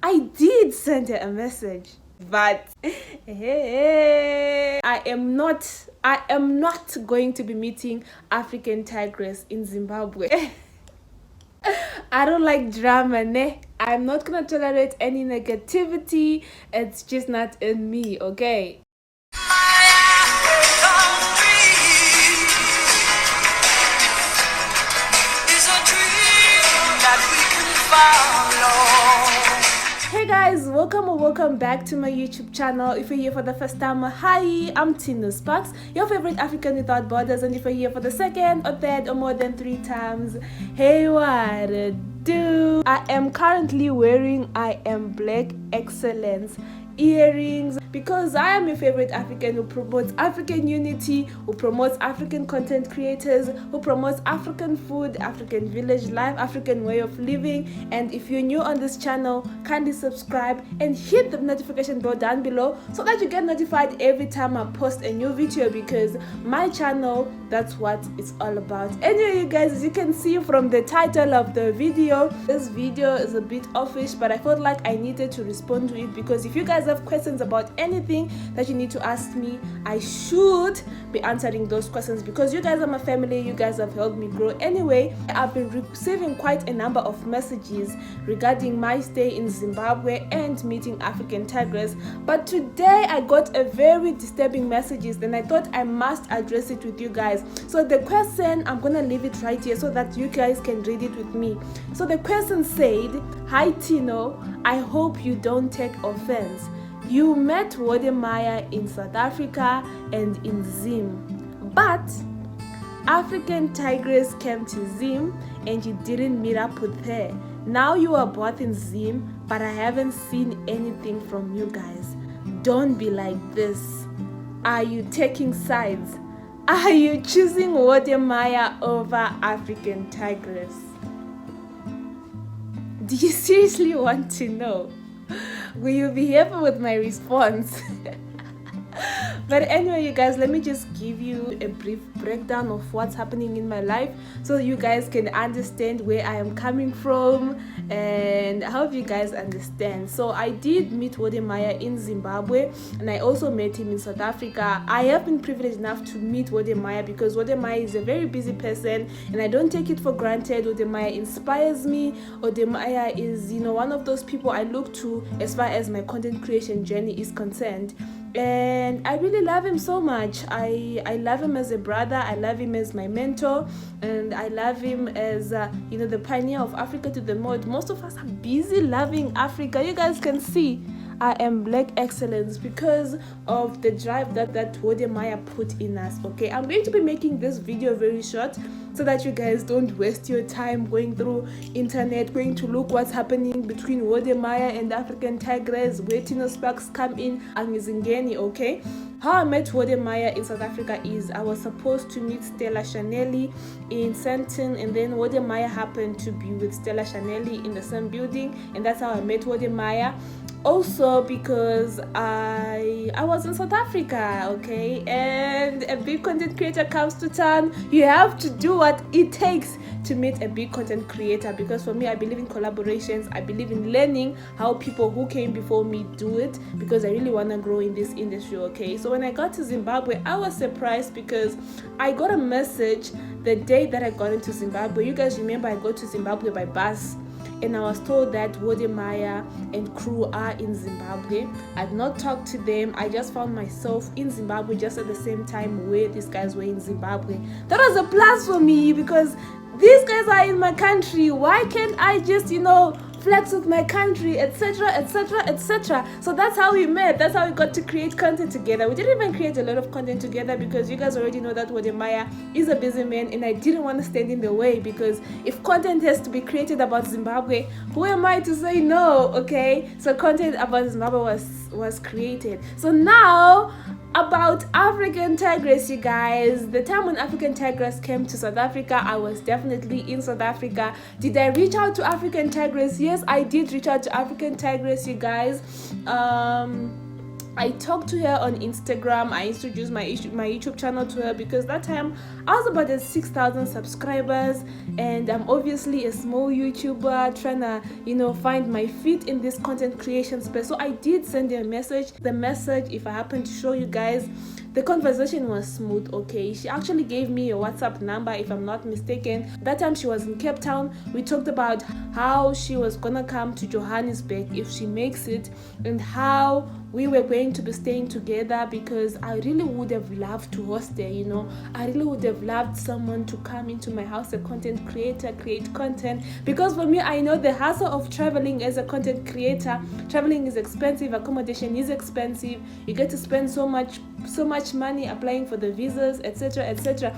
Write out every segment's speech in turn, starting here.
I did send her a message, but hey, I am not going to be meeting African Tigress in Zimbabwe. I don't like drama, ne? I'm not gonna tolerate any negativity. It's just not in me, okay? Hey guys, welcome back to my YouTube channel. If you're here for the first time, hi, I'm Tino Sparks, your favorite African without borders. And if you're here for the second or third or more than 3 times, hey, what do? I am currently wearing I Am Black Excellence earrings because I am your favorite African who promotes African unity, who promotes African content creators, who promotes African food, African village life, African way of living. And if you're new on this channel, kindly subscribe and hit the notification bell down below so that you get notified every time I post a new video, because my channel, that's what it's all about. Anyway, you guys, as you can see from the title of the video, this video is a bit offish, but I felt like I needed to respond to it because if you guys have questions about anything that you need to ask me, I should be answering those questions because you guys are my family. You guys have helped me grow. Anyway, I've been receiving quite a number of messages regarding my stay in Zimbabwe and meeting African Tigress, but today I got a very disturbing messages and I thought I must address it with you guys. So the question, I'm gonna leave it right here so that you guys can read it with me. So the question said, "Hi Tino, I hope you don't take offense. You met Wodemaya in South Africa and in Zim, but African Tigress came to Zim and you didn't meet up with her. Now you are both in Zim, but I haven't seen anything from you guys. Don't be like this. Are you taking sides? Are you choosing Wodemaya over African Tigress?" Do you seriously want to know? Will you be happy with my response? But anyway, you guys, let me just give you a brief breakdown of what's happening in my life so you guys can understand where I am coming from, and I hope you guys understand. So I did meet Wodemaya in Zimbabwe and I also met him in South Africa. I have been privileged enough to meet Wodemaya because Wodemaya is a very busy person and I don't take it for granted. Wodemaya inspires me. Wodemaya is, one of those people I look to as far as my content creation journey is concerned. And I really love him so much. I love him as a brother, I love him as my mentor, and I love him as the pioneer of Africa to the world. Most of us are busy loving Africa. You guys can see I am Black Excellence because of the drive that Wodemaya put in us. Okay, I'm going to be making this video very short so that you guys don't waste your time going through internet, going to look what's happening between Wodemaya and African Tigress, where Tino Sparks come in and Mizingeni. Okay, how I met Wodemaya in South Africa is I was supposed to meet Stella Chanelli in Sandton, and then Wodemaya happened to be with Stella Chanelli in the same building, and that's how I met Wodemaya. Also because I was in South Africa, okay, and a big content creator comes to town, you have to do what it takes to meet a big content creator, because for me, I believe in collaborations. I believe in learning how people who came before me do it, because I really want to grow in this industry. Okay, so when I got to Zimbabwe, I was surprised because I got a message the day that I got into Zimbabwe. You guys remember I got to Zimbabwe by bus, and I was told that Wodemaya and crew are in Zimbabwe. I'd not talked to them. I just found myself in Zimbabwe just at the same time where these guys were in Zimbabwe. That was a plus for me because these guys are in my country. Why can't I just, flex with my country, etc, etc, etc. So that's how we met. That's how we got to create content together. We didn't even create a lot of content together because you guys already know that Wodemaya is a busy man, and I didn't want to stand in the way, because if content has to be created about Zimbabwe, who am I to say no? Okay, so content about Zimbabwe was created. So now about African Tigress, you guys. The time when African Tigress came to South Africa, I was definitely in South Africa. Did I reach out to African Tigress? Yes, I did reach out to African Tigress, you guys. I talked to her on Instagram. I introduced my YouTube channel to her because that time I was about at 6,000 subscribers, and I'm obviously a small YouTuber trying to, find my feet in this content creation space. So I did send her a message. The message, if I happen to show you guys, the conversation was smooth, okay? She actually gave me a WhatsApp number, if I'm not mistaken. That time she was in Cape Town. We talked about how she was gonna come to Johannesburg if she makes it, and how we were going to be staying together, because I really would have loved to host her, I really would have loved someone to come into my house, a content creator, create content. Because for me, I know the hassle of traveling as a content creator. Traveling is expensive, accommodation is expensive, you get to spend so much money applying for the visas, etc, etc.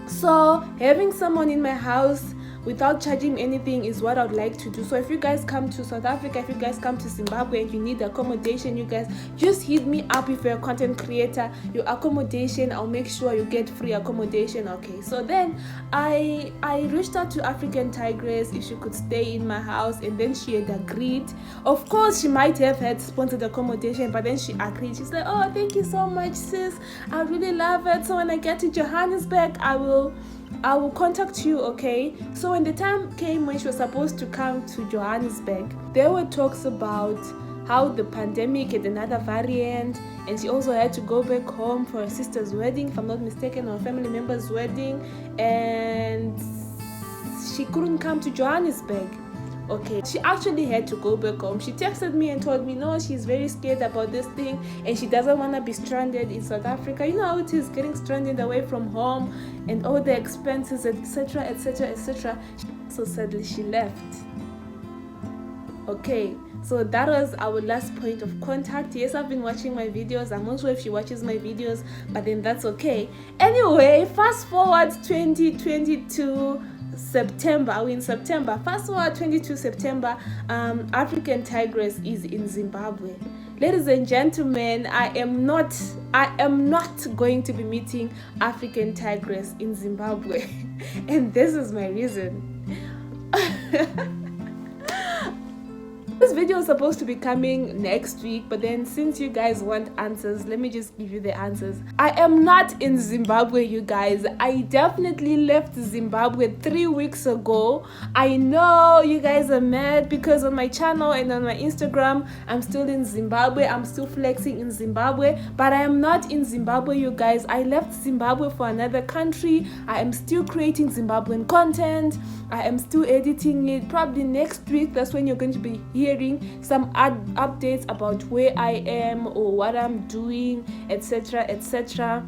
So having someone in my house without charging anything is what I would like to do. So if you guys come to South Africa, if you guys come to Zimbabwe and you need accommodation, you guys just hit me up. If you're a content creator, your accommodation, I'll make sure you get free accommodation. Okay, so then I reached out to African Tigress if she could stay in my house, and then she had agreed. Of course, she might have had sponsored accommodation, but then she agreed. She's like, oh, thank you so much, sis, I really love it. So when I get to Johannesburg, I will contact you, okay? So when the time came when she was supposed to come to Johannesburg, there were talks about how the pandemic had another variant, and she also had to go back home for her sister's wedding, if I'm not mistaken, or a family member's wedding, and she couldn't come to Johannesburg. Okay, she actually had to go back home. She texted me and told me, no, she's very scared about this thing and she doesn't want to be stranded in South Africa. You know how it is, getting stranded away from home and all the expenses, etc, etc, etc. So sadly she left. Okay, so that was our last point of contact. Yes, I've been watching my videos. I'm not sure if she watches my videos, but then that's okay. Anyway, fast forward 2022 September. Are we in September? Fast forward 22 September. African Tigress is in Zimbabwe. Ladies and gentlemen, I am not going to be meeting African Tigress in Zimbabwe, and this is my reason. This video is supposed to be coming next week, but then since you guys want answers, let me just give you the answers. I am not in Zimbabwe, you guys. I definitely left Zimbabwe 3 weeks ago. I know you guys are mad because on my channel and on my Instagram, I'm still in Zimbabwe. I'm still flexing in Zimbabwe, but I am not in Zimbabwe, you guys. I left Zimbabwe for another country. I am still creating Zimbabwean content. I am still editing it. Probably next week, that's when you're going to be hearing some updates about where I am or what I'm doing, etc, etc.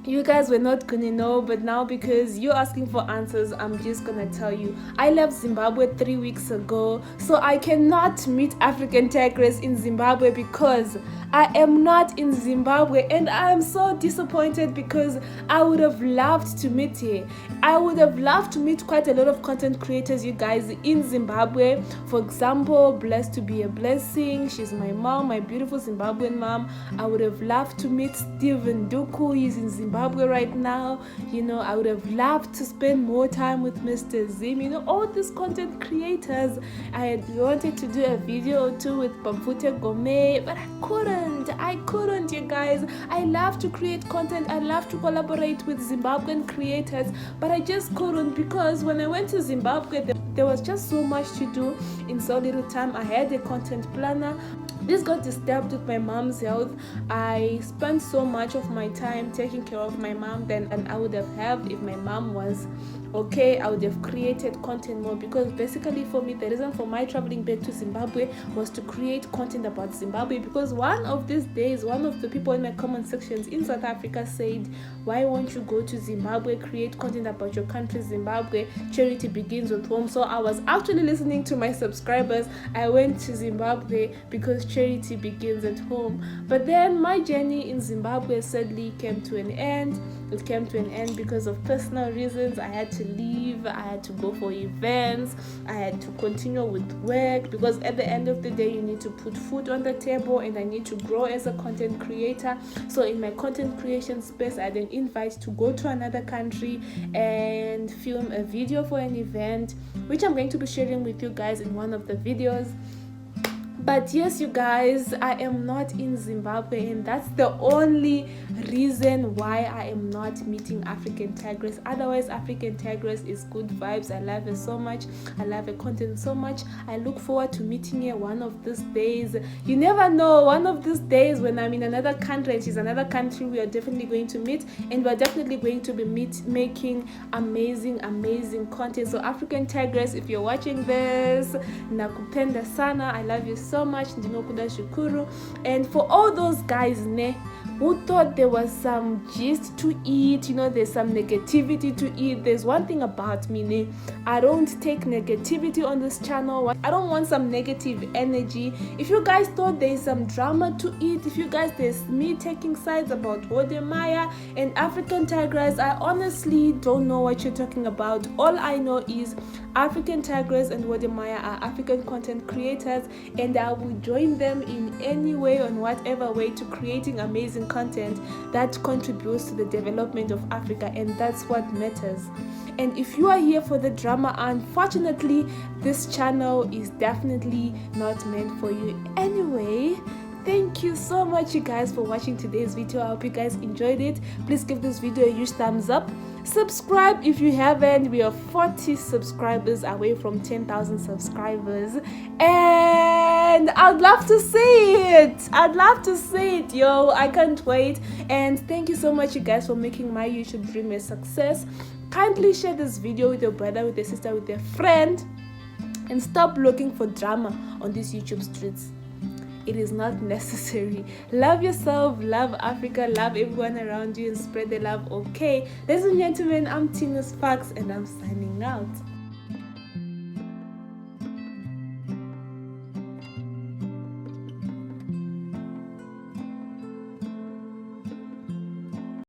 You guys were not gonna know, but now because you're asking for answers, I'm just gonna tell you. I left Zimbabwe 3 weeks ago, so I cannot meet African Tigress in Zimbabwe because I am not in Zimbabwe, and I am so disappointed because I would have loved to meet her. I would have loved to meet quite a lot of content creators, you guys, in Zimbabwe. For example, Blessed to be a Blessing. She's my mom, my beautiful Zimbabwean mom. I would have loved to meet Steven Duku. He's in Zimbabwe right now. I would have loved to spend more time with Mr. Zim. All these content creators. I had wanted to do a video or two with Pamfute Gome, but I couldn't, you guys. I love to create content. I love to collaborate with Zimbabwean creators, but I just couldn't because when I went to Zimbabwe, there was just so much to do in so little time. I had a content planner. This got disturbed with my mom's health. I spent so much of my time taking care of my mom than I would have if my mom was okay. I would have created content more, because basically for me, the reason for my traveling back to Zimbabwe was to create content about Zimbabwe, because one of these days, one of the people in my comment sections in South Africa said, why won't you go to Zimbabwe, create content about your country, Zimbabwe? Charity begins with home. So I was actually listening to my subscribers. I went to Zimbabwe because charity begins at home. But then my journey in Zimbabwe sadly came to an end. It came to an end because of personal reasons. I had to leave. I had to go for events. I had to continue with work, because at the end of the day, you need to put food on the table, and I need to grow as a content creator. So in my content creation space, I had an invite to go to another country and film a video for an event, which I'm going to be sharing with you guys in one of the videos. But yes, you guys, I am not in Zimbabwe, and that's the only reason why I am not meeting African Tigress. Otherwise, African Tigress is good vibes. I love her so much. I love her content so much. I look forward to meeting her one of these days. You never know, one of these days when I'm in another country and she's another country, we are definitely going to meet, and we're definitely going to be making amazing content. So African Tigress, if you're watching this, nakupenda sana, I love you so much, ndinokuda shukuru. And for all those guys who thought there was some gist to eat, you know, there's some negativity to eat, there's one thing about me, I don't take negativity on this channel. I don't want some negative energy. If you guys thought there's some drama to eat, if you guys there's me taking sides about wodemaya and African Tigress, I honestly don't know what you're talking about. All I know is African Tigress and wodemaya are African content creators, and I will join them in any way, on whatever way, to creating amazing content that contributes to the development of Africa, and that's what matters. And if you are here for the drama, unfortunately this channel is definitely not meant for you. Anyway, thank you so much, you guys, for watching today's video. I hope you guys enjoyed it. Please give this video a huge thumbs up. Subscribe if you haven't. We are 40 subscribers away from 10,000 subscribers, and I'd love to see it. I'd love to see it, yo. I can't wait. And thank you so much, you guys, for making my YouTube dream a success. Kindly share this video with your brother, with your sister, with your friend, and stop looking for drama on these YouTube streets. It is not necessary. Love yourself, love Africa, love everyone around you, and spread the love, okay? Ladies and gentlemen, I'm Tino Sparks, and I'm signing out.